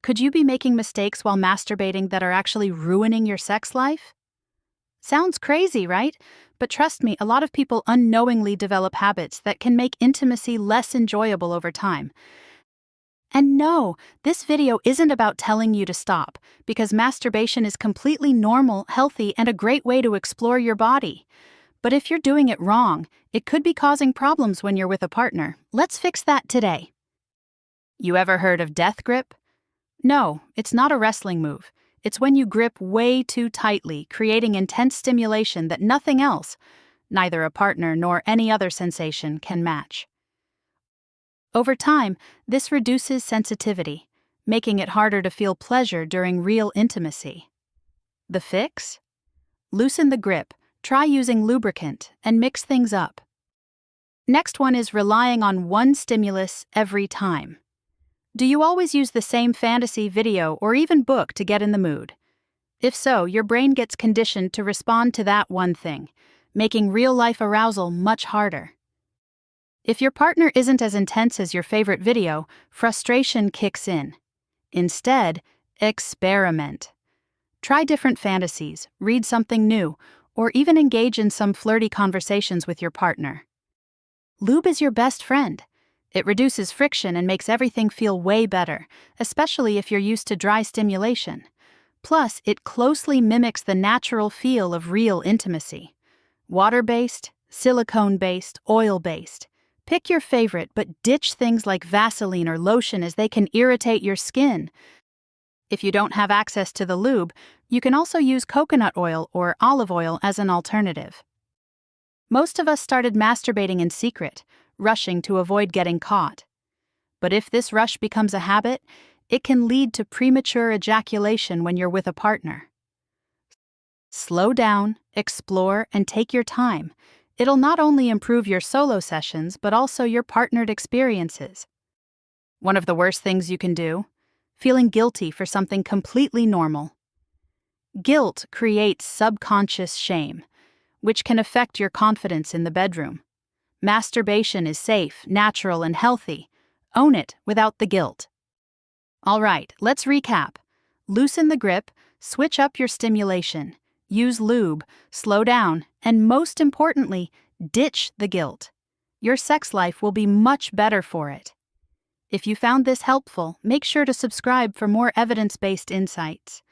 Could you be making mistakes while masturbating that are actually ruining your sex life? Sounds crazy, right? But trust me, a lot of people unknowingly develop habits that can make intimacy less enjoyable over time. And no, this video isn't about telling you to stop, because masturbation is completely normal, healthy, and a great way to explore your body. But if you're doing it wrong, it could be causing problems when you're with a partner. Let's fix that today. You ever heard of death grip? No, it's not a wrestling move. It's when you grip way too tightly, creating intense stimulation that nothing else, neither a partner nor any other sensation, can match. Over time, this reduces sensitivity, making it harder to feel pleasure during real intimacy. The fix? Loosen the grip, try using lubricant, and mix things up. Next one is relying on one stimulus every time. Do you always use the same fantasy, video, or even book to get in the mood? If so, your brain gets conditioned to respond to that one thing, making real-life arousal much harder. If your partner isn't as intense as your favorite video, frustration kicks in. Instead, experiment. Try different fantasies, read something new, or even engage in some flirty conversations with your partner. Lube is your best friend. It reduces friction and makes everything feel way better, especially if you're used to dry stimulation. Plus, it closely mimics the natural feel of real intimacy. Water-based, silicone-based, oil-based. Pick your favorite, but ditch things like Vaseline or lotion as they can irritate your skin. If you don't have access to the lube, you can also use coconut oil or olive oil as an alternative. Most of us started masturbating in secret, rushing to avoid getting caught. But if this rush becomes a habit, it can lead to premature ejaculation when you're with a partner. Slow down, explore, and take your time. It'll not only improve your solo sessions, but also your partnered experiences. One of the worst things you can do? Feeling guilty for something completely normal. Guilt creates subconscious shame, which can affect your confidence in the bedroom. Masturbation is safe, natural, and healthy. Own it without the guilt. All right, let's recap. Loosen the grip, switch up your stimulation, use lube, slow down, and most importantly, ditch the guilt. Your sex life will be much better for it. If you found this helpful, make sure to subscribe for more evidence-based insights.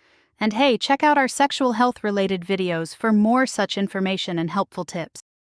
And hey, check out our sexual health-related videos for more such information and helpful tips.